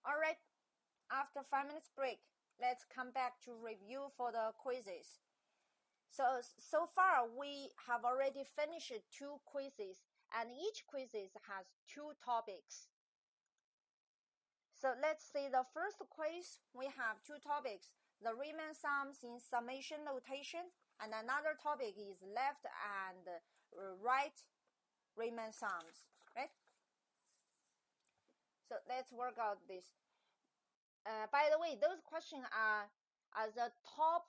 Alright, after 5 minutes break, let's come back to review for the quizzes. So far we have already finished 2 quizzes, and each quiz has 2 topics. So let's see the first quiz. We have 2 topics, the Riemann sums in summation notation, and another topic is left and right Riemann sums, right? So let's work out this. By the way, those questions are the top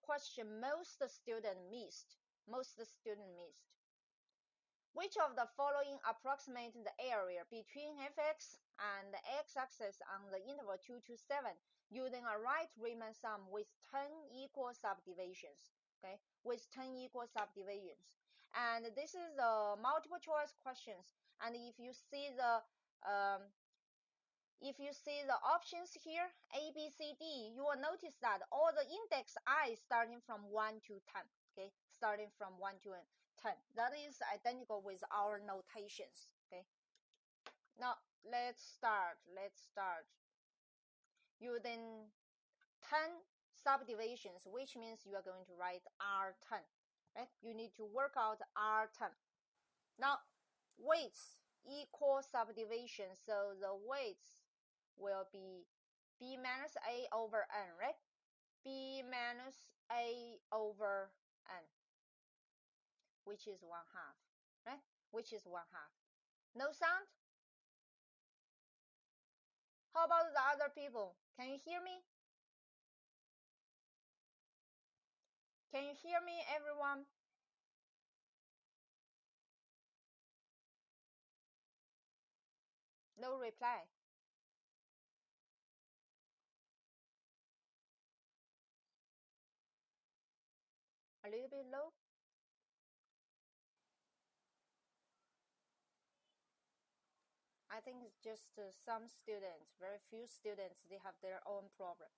question most students missed. Which of the following approximates the area between fx and the x-axis on the interval 2 to 7 using a right Riemann sum with 10 equal subdivisions? Okay, with 10 equal subdivisions. And this is the multiple choice questions. And if you see the options here, A, B, C, D, you will notice that all the index I starting from 1 to 10. Okay, starting from 1 to 10. That is identical with our notations. Okay. Now let's start using 10 subdivisions, which means you are going to write R10. Right? You need to work out R10. Now weights equal subdivision, so the weights will be b minus a over n, right? b minus a over n, which is 1/2, right? Which is 1/2. No sound? How about the other people? Can you hear me? Can you hear me, everyone? No reply. A little bit low? I think it's just some students, very few students, they have their own problem.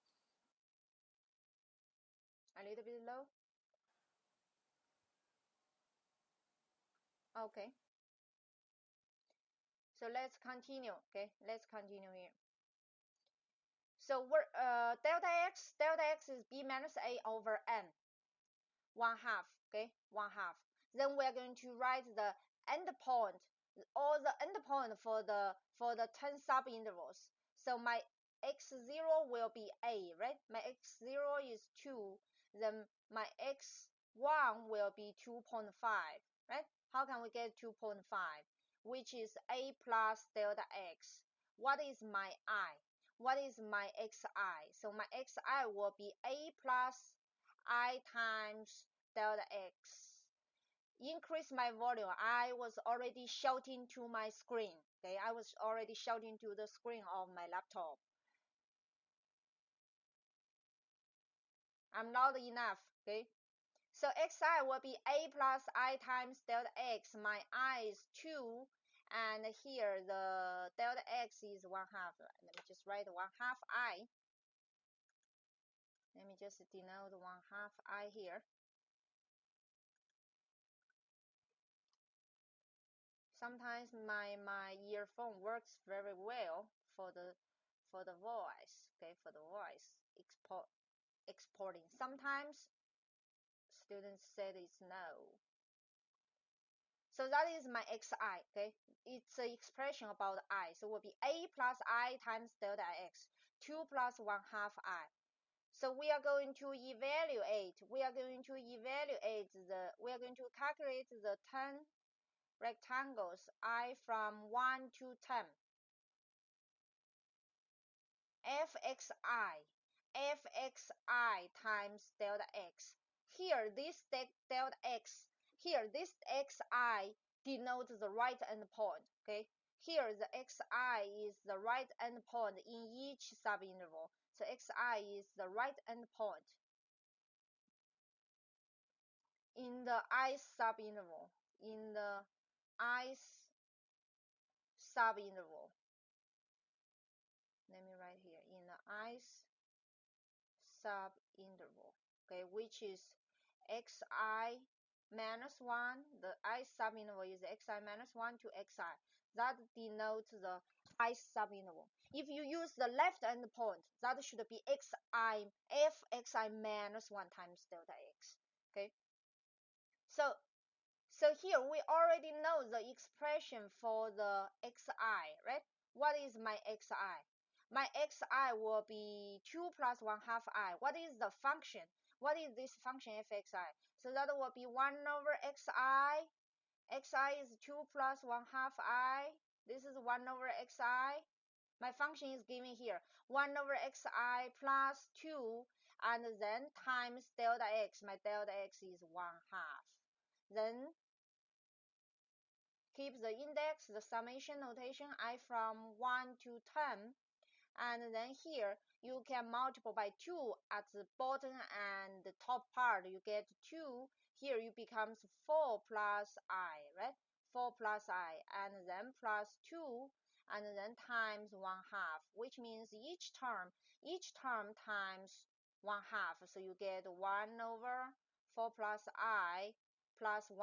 A little bit low? Okay. So let's continue, okay? Let's continue here. So we're, delta x is b minus a over n, 1/2, okay? 1/2. Then we're going to write the endpoint, all the endpoint for the 10 subintervals. So my x0 will be a, right? My x0 is 2, then my x1 will be 2.5, right? How can we get 2.5? Which is a plus delta x. What is my I? What is my xi? So my xi will be a plus I times delta x. Increase my volume. I was already shouting to my screen. Okay, I was already shouting to the screen of my laptop. I'm loud enough. Okay, so xi will be a plus I times delta x. My I is 2, and here the delta x is 1/2. Let me just write 1/2 I. Let me just denote 1/2 I here. Sometimes my earphone works very well for the voice, okay, for the voice exporting. Sometimes students said it's no. So that is my xi, okay? It's an expression about I. So it will be a plus I times delta x, 2 plus 1/2 I. So we are going to calculate the 10 rectangles I from 1 to 10. fxi times delta x. Here this delta x, here this xi denotes the right endpoint, okay? Here the xi is the right endpoint in each subinterval. So xi is the right endpoint in the ith subinterval. Let me write here, in the ith subinterval, okay, which is xi minus 1. The ith subinterval is xi minus 1 to xi. That denotes the xi subinterval. If you use the left endpoint, that should be xi fxi minus 1 times delta x. Okay. So here we already know the expression for the xi, right? What is my xi? My xi will be 2 plus 1 half I. What is the function? What is this function fxi? So that will be 1 over xi. Xi is 2 plus 1 half I. This is 1 over xi. My function is given here. 1 over xi plus 2, and then times delta x. My delta x is 1 half. Then keep the index, the summation notation, I from 1 to 10. And then here you can multiply by 2 at the bottom and the top part. You get 2. Here it becomes 4 plus I, right? 4 plus I, and then plus 2, and then times 1 half, which means each term times 1 half. So you get 1 over 4 plus I plus 1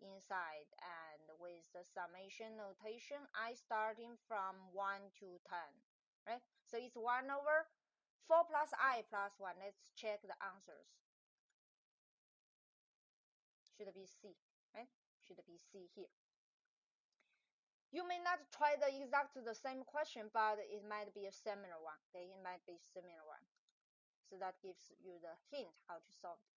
inside, and with the summation notation, I starting from 1 to 10. Right? So it's 1 over 4 plus I plus 1. Let's check the answers. Should be C, right? Should be C here. You may not try the exact the same question, but it might be a similar one. Okay, it might be a similar one. So that gives you the hint how to solve it.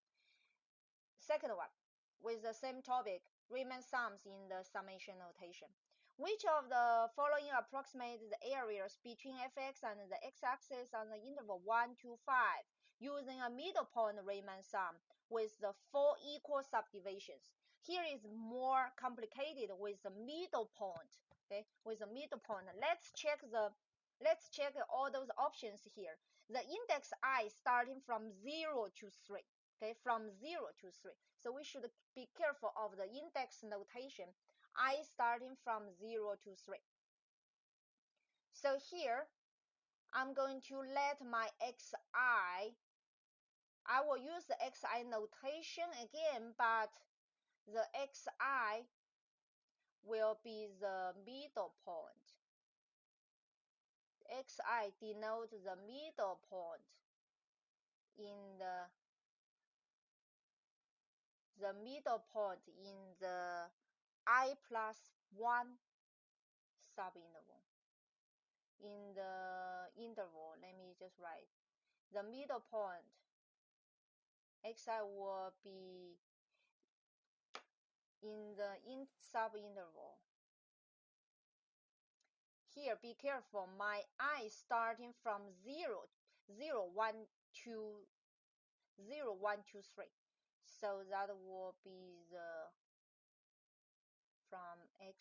Second one, with the same topic, Riemann sums in the summation notation. Which of the following approximates the areas between fx and the x-axis on the interval 1 to 5 using a middle point Riemann sum with the 4 equal subdivisions? Here is more complicated with the middle point. Okay, with the middle point. Let's check all those options here. The index I starting from 0 to 3. Okay, from 0 to 3. So we should be careful of the index notation. I starting from 0 to 3. So here, I'm going to let my xi, I will use the xi notation again, but the xi will be the middle point. Xi denotes the middle point in the middle point in the I plus 1 subinterval. In the interval, let me just write the middle point. Xi will be in the subinterval. Here, be careful. My I starting from 0, 0, 1, 2, 0, 1, 2, 3. So that will be the from xi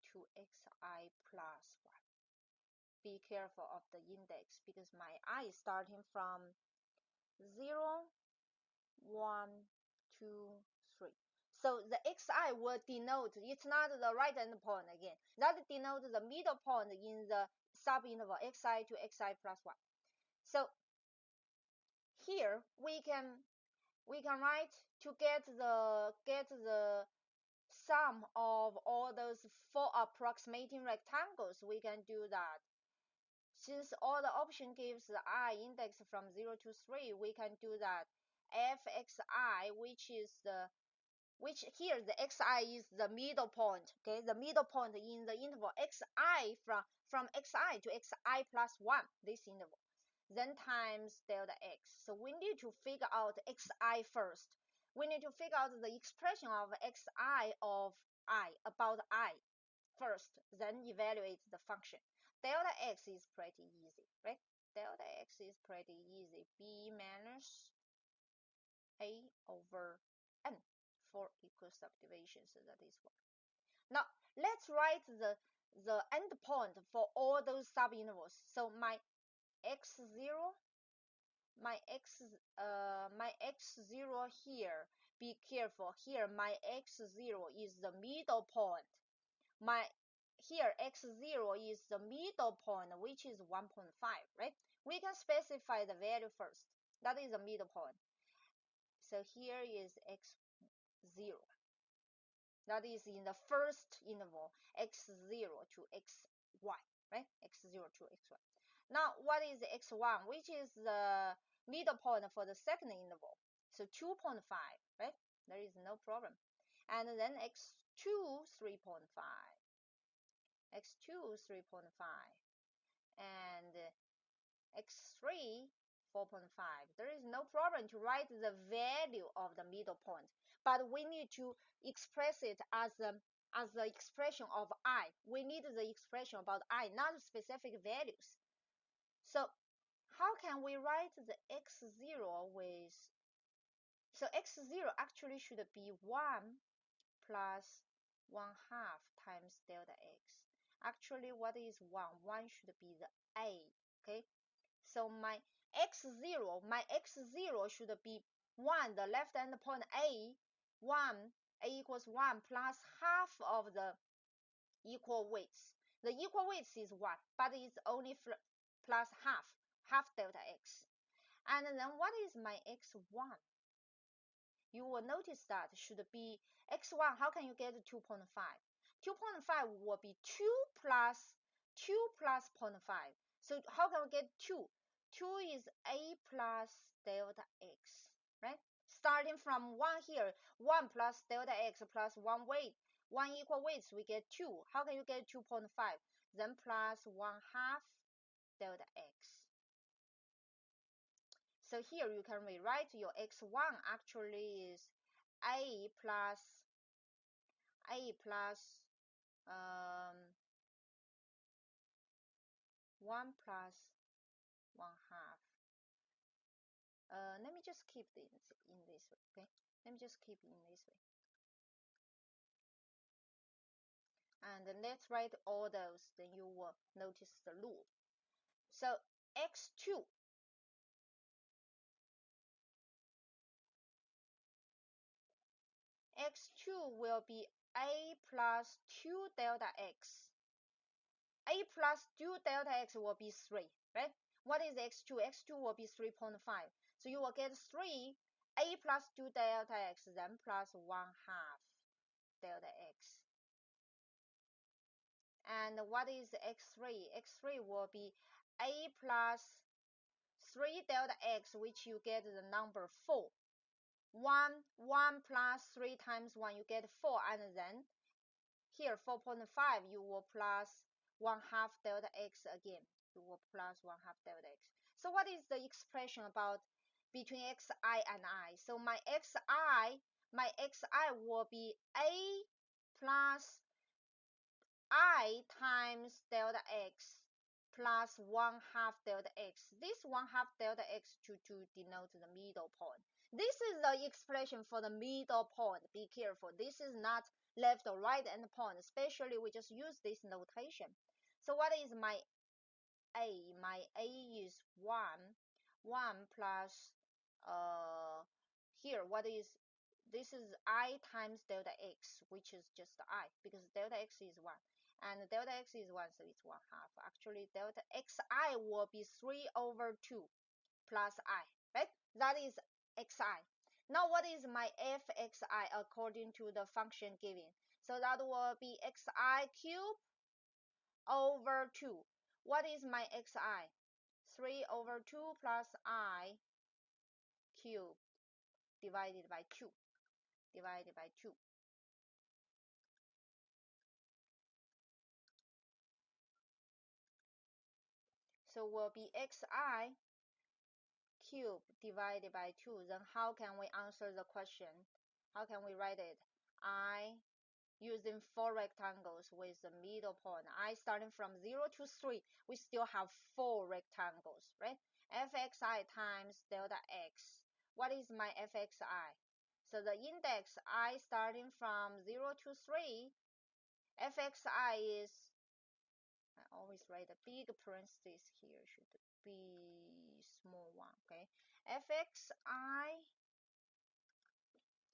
to xi plus 1. Be careful of the index because my I is starting from 0, 1, 2, 3. So the xi will denote, it's not the right end point again. That denotes the middle point in the subinterval xi to xi plus 1. So here we can write to get the sum of all those 4 approximating rectangles. We can do that. Since all the option gives the I index from 0 to 3, we can do that. Fxi, which here the xi is the middle point, okay, the middle point in the interval xi from xi to xi plus 1, this interval, then times delta x. So we need to figure out xi first. We need to figure out the expression of xi of I, about I first, then evaluate the function. Delta x is pretty easy, right? Delta x is pretty easy. B minus a over n, 4 equal subdivisions, so that is 1. Now let's write the endpoint for all those subintervals. So my x0, my x0 here, be careful, here my x0 is the middle point. Here x0 is the middle point, which is 1.5, right? We can specify the value first. That is the middle point. So here is x0. That is in the first interval, x0 to xy, right? x0 to xy. Now, what is x1, which is the middle point for the second interval? So 2.5, right? There is no problem. And then x2, 3.5, x2, 3.5, and x3, 4.5. There is no problem to write the value of the middle point, but we need to express it as the expression of I. We need the expression about I, not specific values. So how can we write the x0 with, so x0 actually should be 1 plus 1/2 times delta x. Actually, what is 1? 1 should be the a, okay? So my x0 should be 1, the left hand point a, 1, a equals 1 plus half of the equal weights. The equal weights is 1, but it's only plus half delta x. And then what is my x1? You will notice that should be x1. How can you get 2.5? 2.5 will be 2 plus 0.5. So how can we get 2? 2 is a plus delta x, right? Starting from 1 here, 1 plus delta x plus 1 weight, 1 equal weights, we get 2. How can you get 2.5? Then plus 1/2 delta x. So here you can rewrite your x1 actually is a plus 1 plus 1/2. Let me just keep this in this way, okay? Let me just keep in this way. And then let's write all those, then you will notice the rule. So x2 will be a plus 2 delta x. A plus 2 delta x will be 3, right? What is x2? x2 will be 3.5. So you will get 3, a plus 2 delta x, then plus 1/2 delta x. And what is x3? x3 will be a plus 3 delta x, which you get the number 4. 1 plus 3 times 1, you get 4, and then here 4.5, you will plus 1/2 delta x again. You will plus 1/2 delta x. So what is the expression about between xi and I? So my xi will be a plus I times delta x plus 1/2 delta x. This 1/2 delta x to denote the middle point. This is the expression for the middle point. Be careful. This is not left or right endpoint. Especially we just use this notation. So what is my a? My a is 1 plus here what is, this is I times delta x, which is just I, because delta x is 1 and delta x is 1, so it's 1/2. Actually delta xi will be 3/2 plus I, right? That is xi. Now what is my fxi according to the function given? So that will be xi cubed over 2. What is my xi? 3/2 plus I cubed divided by 2. So will be xi cubed divided by 2. Then how can we answer the question? How can we write it? I using 4 rectangles with the middle point. I starting from 0 to 3. We still have 4 rectangles, right? fxi times delta x. What is my fxi? So the index I starting from 0 to 3. fxi is, I always write a big parenthesis here, should be small one, okay? fxi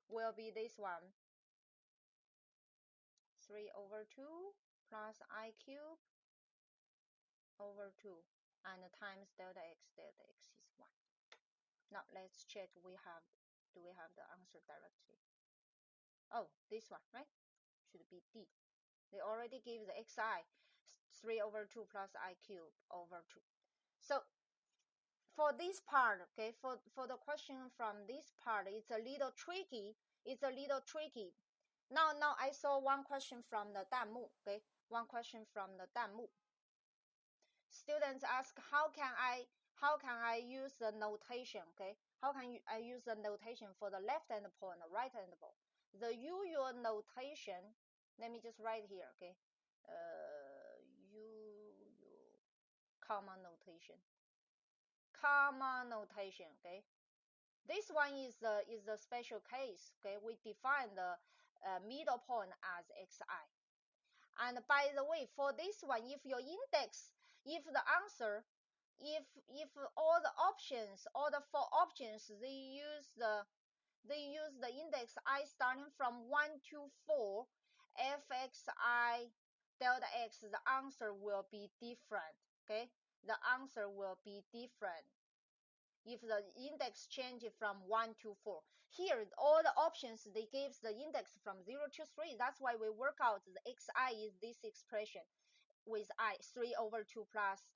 will be this one, 3/2 plus I cubed over 2 and times delta x is 1. Now let's check do we have the answer directly. Oh, this one, right? should be D. They already give the xi 3 over 2 plus I cube over 2. So for this part, okay, for the question from this part, it's a little tricky. Now I saw one question from the 弹幕, okay, one question from the 弹幕. Students ask, how can I use the notation, okay? How can I use the notation for the left endpoint, the right endpoint? The usual notation, let me just write here, okay? Common notation, okay? This one is the special case, okay? We define the middle point as xi. And by the way, for this one, if your index, if the answer, if all the options, all the 4 options, they use the index I starting from 1 to 4, fxi delta x, the answer will be different, okay? The answer will be different if the index changes from 1 to 4. Here, all the options, they give the index from 0 to 3. That's why we work out the xi is this expression with I, 3 over 2 plus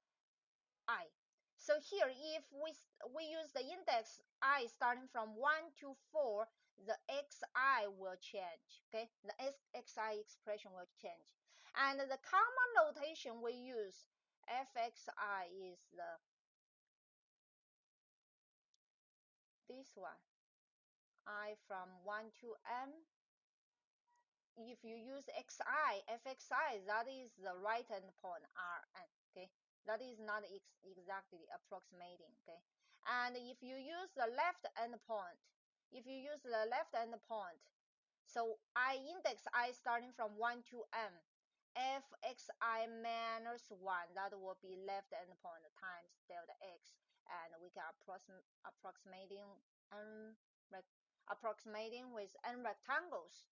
I. So here, if we use the index I starting from 1 to 4, the xi will change, okay? The xi expression will change. And the common notation we use, fxi is this one, I from 1 to m. If you use xi, fxi, that is the right endpoint Rn, okay? That is not exactly approximating, okay? And if you use the left endpoint, so I index I starting from 1 to m, fxi minus 1, that will be left endpoint times delta x, and we can approximating with n rectangles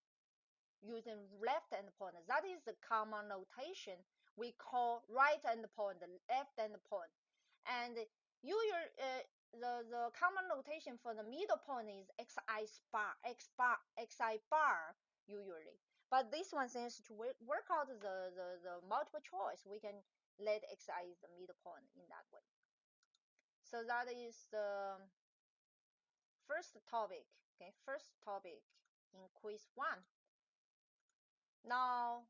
using left endpoint. That is the common notation we call right endpoint, left endpoint. And usually the common notation for the middle point is xi bar usually. But this one, since to work out the multiple choice, we can let xi is the middle point in that way. So that is the first topic, okay? First topic in quiz 1. Now,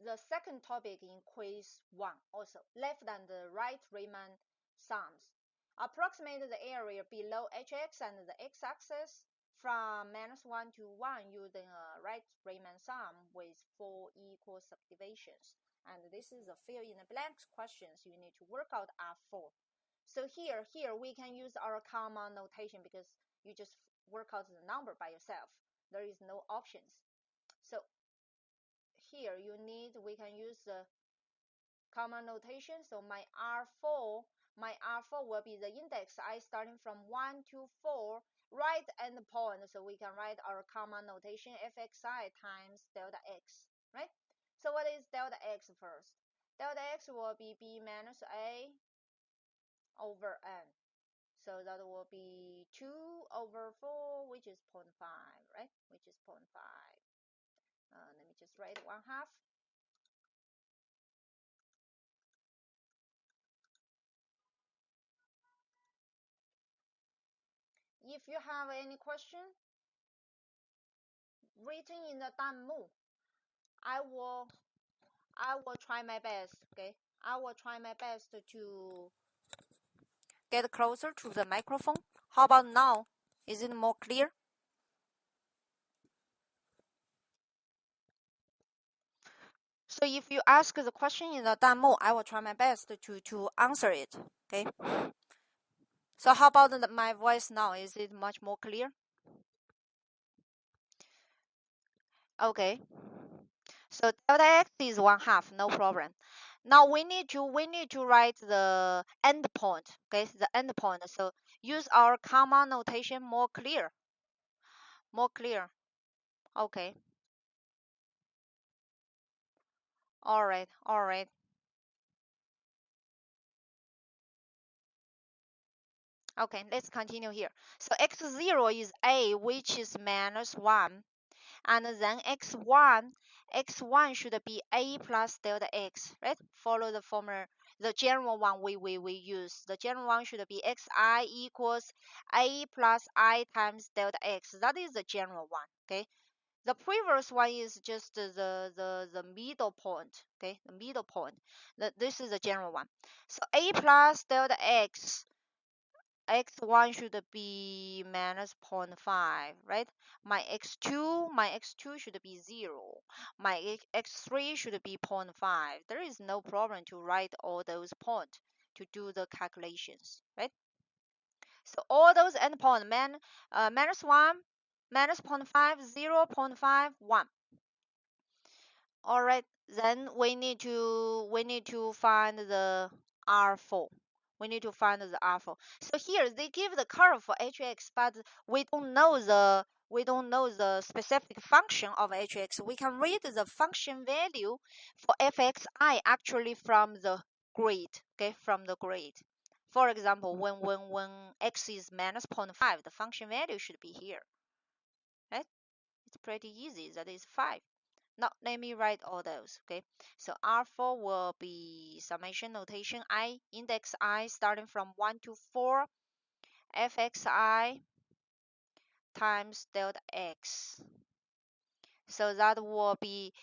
the second topic in quiz 1 also, left and right Riemann sums. Approximate the area below hx and the x-axis from -1 to 1 using a right Riemann sum with 4 equal subdivisions. And this is a fill in the blanks questions you need to work out R4. So here we can use our common notation because you just work out the number by yourself. There is no options. So here we can use the common notation. So my R4 will be the index I starting from 1 to 4, right endpoint. So we can write our common notation fxi times delta x, right? So what is delta x first? Delta x will be b minus a over n. So that will be 2 over 4, which is 0.5, right? Which is 0.5. Let me just write 1/2. If you have any question written in the 弹幕, I will try my best, okay? I will try my best to get closer to the microphone. How about now? Is it more clear? So if you ask the question in the 弹幕, I will try my best to answer it, okay? So how about my voice now? Is it much more clear? Okay. So delta x is 1/2, no problem. Now we need to write the endpoint, okay? The endpoint. So use our common notation more clear. Okay. All right. Okay, let's continue here. So x0 is a, which is -1, and then x1 should be a plus delta x, right? Follow the formula, the general one we use. The general one should be xi equals a plus I times delta x. That is the general one, okay? The previous one is just the middle point, okay? The middle point. This is the general one. So a plus delta x, x1 should be minus 0.5, right? My x2 should be 0. My x3 should be 0.5. There is no problem to write all those points to do the calculations, right? So all those endpoints, minus 1, minus 0.5, 0, 0.5, 1. All right, then we need to find the R4. We need to find the R4. So here they give the curve for hx, but we don't know the specific function of hx. We can read the function value for fxi actually from the grid, okay, from the grid. For example, when x is minus 0.5, the function value should be here, right? It's pretty easy. That is 5. Now let me write all those, okay? So R4 will be summation notation I, index I starting from 1 to 4, fxi times delta x. So that will be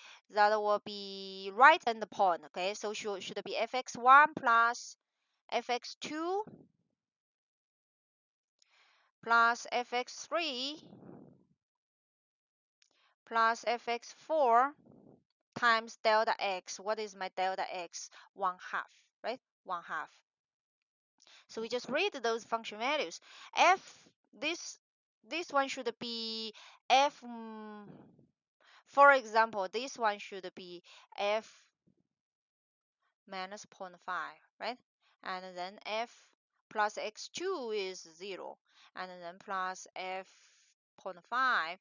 right endpoint, okay? So should be fx1 plus fx2 plus fx3 plus fx4 times delta x. What is my delta x? 1/2, right? 1/2. So we just read those function values. This one should be f. For example, this one should be f minus 0.5, right? And then f plus x2 is 0, and then plus f 0.5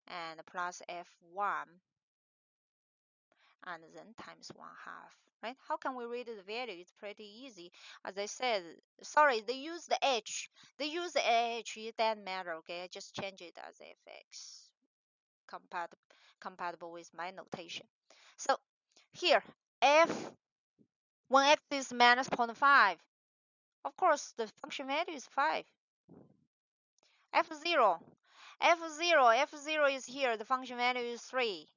and plus f1, and then times 1/2, right? How can we read the value? It's pretty easy. As I said, sorry, they use the h. They use the h. It doesn't matter, okay? I just change it as fx, compatible with my notation. So here, f, when x is minus 0.5, of course, the function value is 5. f0, f0 is here. The function value is 3.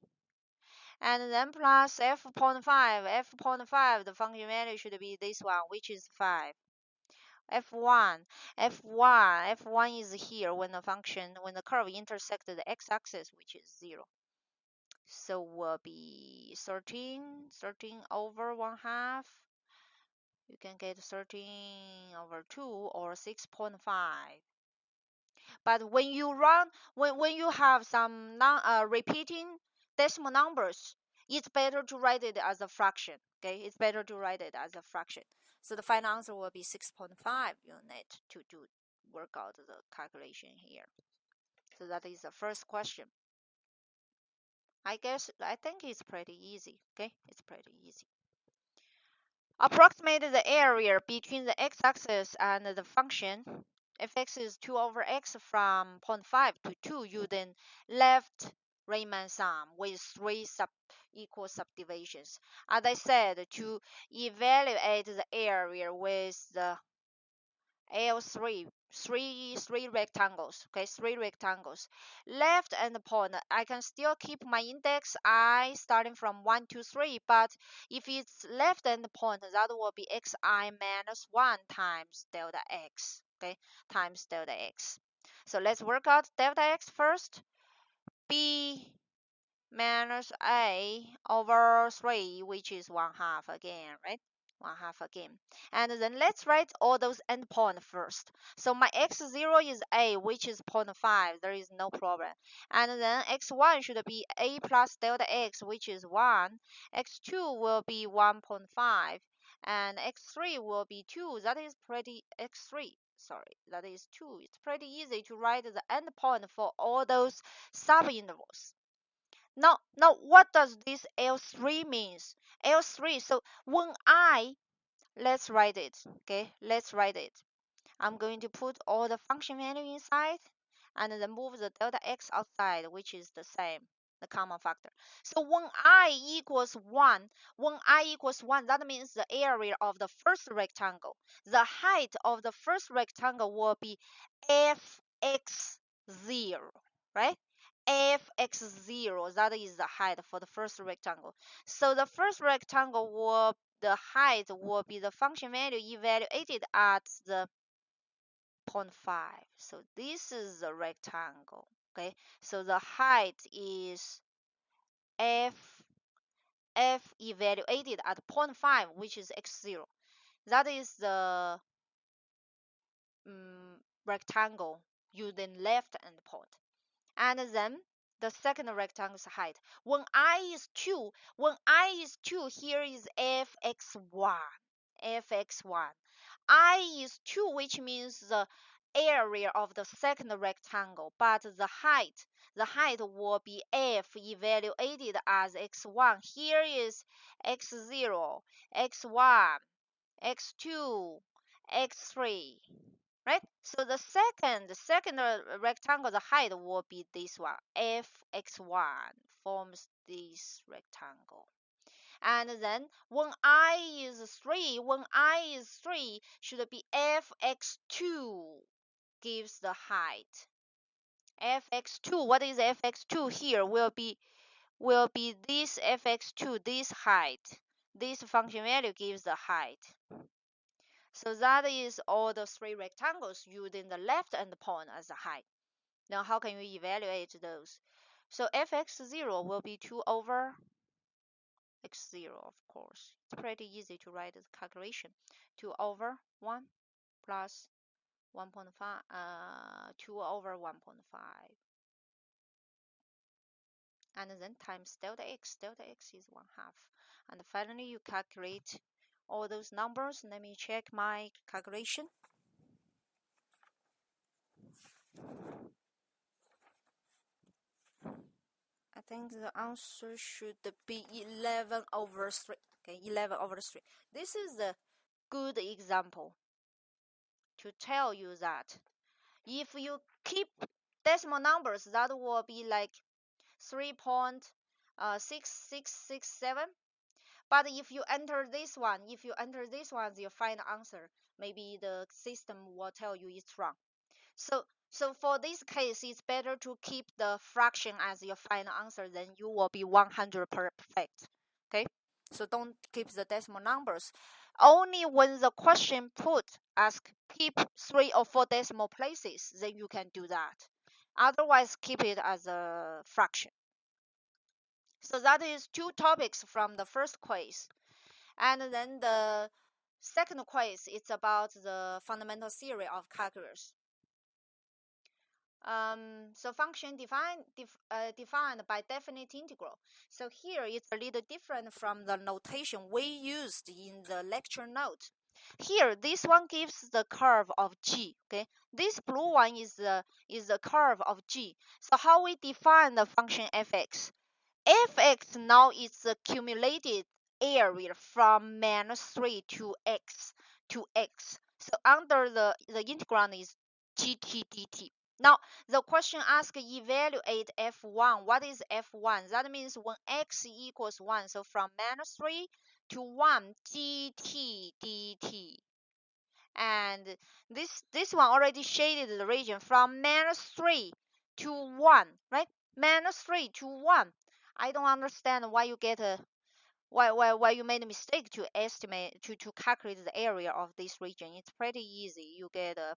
And then plus f.5, the function value should be this one, which is 5. f1 is here when the curve intersects the x-axis, which is 0. So will be 13 over 1/2. You can get 13 over 2 or 6.5. But when you have some repeating decimal numbers, it's better to write it as a fraction. Okay, it's better to write it as a fraction. So the final answer will be 6.5 unit to work out the calculation here. So that is the first question. I think it's pretty easy. Okay, it's pretty easy. Approximate the area between the x-axis and the function. If x is 2 over x from 0.5 to 2, you then left Riemann sum with 3 equal subdivisions. As I said, to evaluate the area with the L3, three rectangles, okay, 3 rectangles. Left endpoint, I can still keep my index I starting from 1 to 3, but if it's left endpoint, that will be xi minus 1 times delta x, okay, times delta x. So let's work out delta x first. B minus a over 3, which is 1/2 again, right? 1/2 again. And then let's write all those endpoints first. So my x0 is a, which is 0.5. There is no problem. And then x1 should be a plus delta x, which is 1. x2 will be 1.5. And x3 will be 2. That is x3. Sorry, that is 2. It's pretty easy to write the endpoint for all those subintervals. Now, what does this L3 means? L3, so when let's write it, okay? Let's write it. I'm going to put all the function value inside and then move the delta x outside, which is the same the common factor. So when I equals 1, that means the area of the first rectangle. The height of the first rectangle will be fx0, right? fx0, that is the height for the first rectangle. So the first rectangle the height will be the function value evaluated at the 0.5. So this is the rectangle. Okay, so the height is f evaluated at 0.5, which is x0. That is the rectangle using left endpoint. And then the second rectangle's height. When I is 2, here is fx1. I is 2, which means the area of the second rectangle, but the height will be f evaluated as x1. Here is x0, x1, x2, x3, right? So the second rectangle, the height will be this one. fx1 forms this rectangle. And then when I is 3, should be fx2 gives the height. fx2, what is fx2 here? Will be this fx2, this height. This function value gives the height. So that is all the 3 rectangles using the left endpoint as the height. Now how can you evaluate those? So fx0 will be 2 over x0, of course. It's pretty easy to write the calculation. 2 over 1 plus 1.5, 2 over 1.5. And then times delta x is 1/2. And finally, you calculate all those numbers. Let me check my calculation. I think the answer should be 11 over 3. Okay, 11 over 3. This is a good example to tell you that if you keep decimal numbers, that will be like 3.6667. But if you enter this one, your final answer, maybe the system will tell you it's wrong. So for this case, it's better to keep the fraction as your final answer, then you will be 100% perfect. Okay, so don't keep the decimal numbers. Only when the question ask keep 3 or 4 decimal places, then you can do that. Otherwise, keep it as a fraction. So that is 2 topics from the first quiz. And then the second quiz, it's about the fundamental theory of calculus. So function defined by definite integral. So here it's a little different from the notation we used in the lecture note. Here, this one gives the curve of g. Okay, this blue one is the curve of g. So how we define the function fx? Fx now is the accumulated area from -3 to x. So under the integrand is gt dt. Now the question asks evaluate f1. What is f1? That means when x equals 1. So from -3 to 1 gt dt. And this one already shaded the region from -3 to 1, right? -3 to 1. I don't understand why you get a why you made a mistake to estimate to calculate the area of this region. It's pretty easy. You get a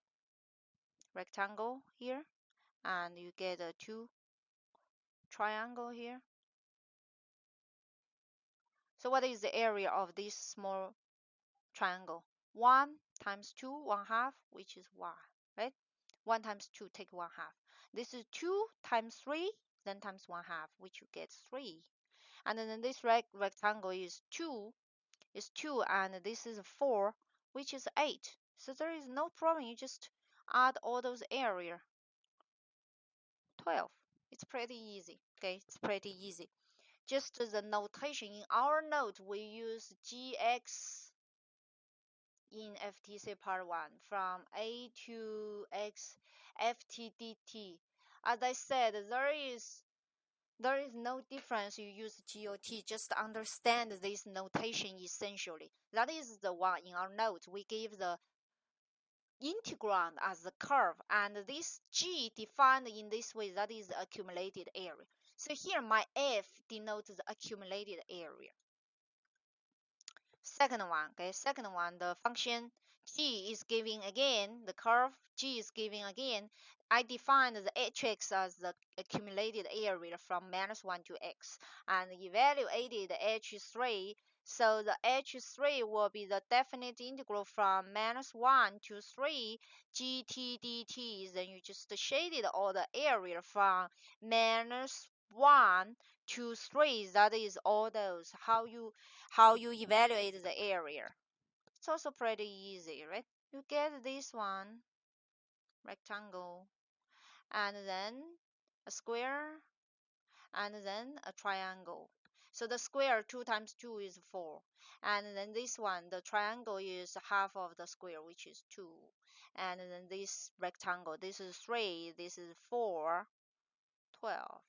rectangle here, and you get a 2 triangle here. So what is the area of this small triangle? 1 times 2, 1/2, which is 1, right? 1 times 2, take 1/2. This is 2 times 3, then times 1/2, which you get 3. And then this rectangle is 2, and this is 4, which is 8. So there is no problem. You just add all those area. 12. It's pretty easy. Okay, it's pretty easy. Just the notation in our note, we use gx in FTC part 1 from a to x ft dt. As I said, there is There is no difference. You use GOT, just understand this notation essentially. That is the one in our note. We give the integrand as the curve, and this G defined in this way, that is the accumulated area. So here my F denotes the accumulated area. Second one, the function G is giving again, the curve G is giving again. I define the hx as the accumulated area from -1 to x and evaluated h3. So the h3 will be the definite integral from -1 to 3 gt dt. Then you just shaded all the area from -1 to 3. That is all those. How you evaluate the area. It's also pretty easy, right? You get this one, rectangle, and then a square, and then a triangle. So the square 2 times 2 is 4. And then this one, the triangle is half of the square, which is 2. And then this rectangle, this is 3, this is 4, 12,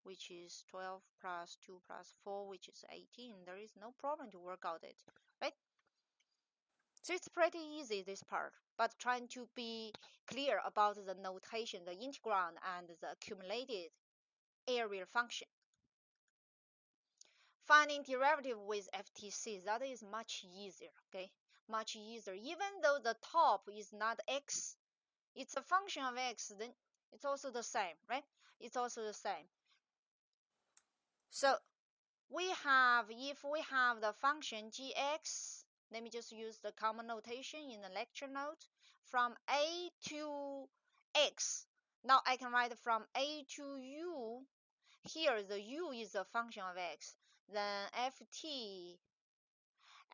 which is 12 plus 2 plus 4, which is 18. There is no problem to work out it, right? So it's pretty easy, this part, but trying to be clear about the notation, the integrand, and the accumulated area function. Finding derivative with FTC, that is much easier, okay? Much easier. Even though the top is not x, it's a function of x, then it's also the same, right? It's also the same. So if we have the function gx, let me just use the common notation in the lecture note, from a to x. Now I can write from a to u. Here the u is a function of x. Then ft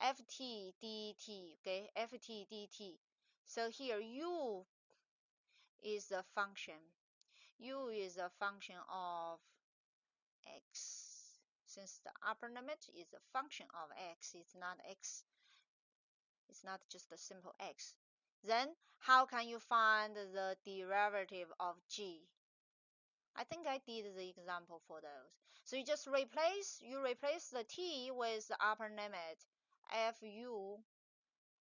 dt, okay, ft dt. So here u is a function. U is a function of x. Since the upper limit is a function of x, it's not x, it's not just a simple x. Then how can you find the derivative of g? I think I did the example for those. So you just replace the t with the upper limit fu,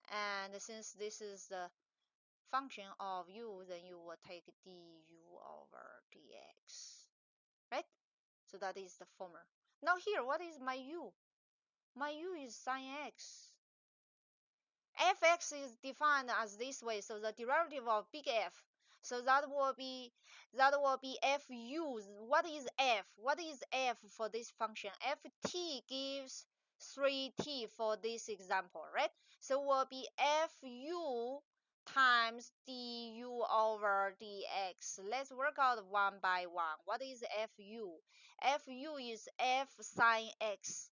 and since this is the function of u, then you will take du over dx, right? So that is the formula. Now here, what is my u? My u is sine x. Fx is defined as this way, so the derivative of big F. So that will be fu. What is f? What is f for this function? Ft gives 3t for this example, right? So it will be fu times du over dx. Let's work out one by one. What is fu? Fu is f sine x.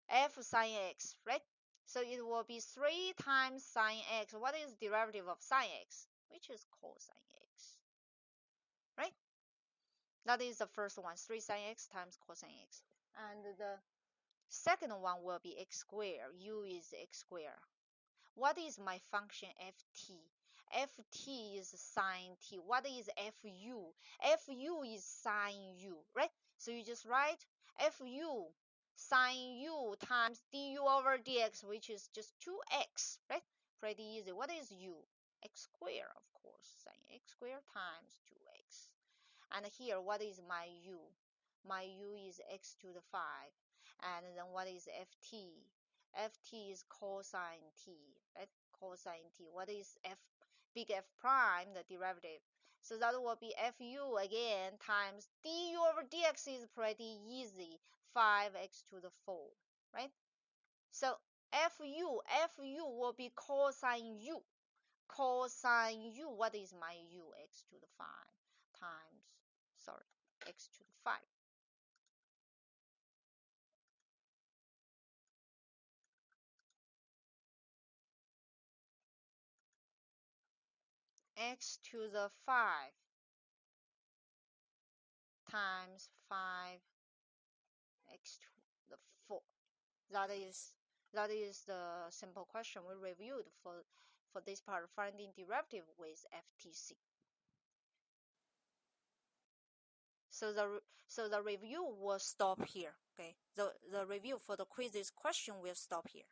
F sine x, right? So it will be 3 times sine x. What is the derivative of sine x? Which is cosine x, right? That is the first one, 3 sine x times cosine x. And the second one will be x squared. U is x squared. What is my function ft? Ft is sine t. What is fu? Fu is sine u, right? So you just write fu sine u times du over dx, which is just 2x, right? Pretty easy. What is u? X squared, of course. Sine x squared times 2x. And here, what is my u? My u is x to the 5. And then what is ft? Ft is cosine t, right? Cosine t. What is f, big F prime, the derivative? So that will be fu again times du over dx is pretty easy, 5x to the 4, right? So fu will be cosine u. Cosine u, what is my u? X to the 5 times, sorry, x to the 5. X to the 5 times 5x to the 4. That is the simple question we reviewed for this part, finding derivative with FTC. So the review will stop here. Okay, the review for the quizzes question will stop here.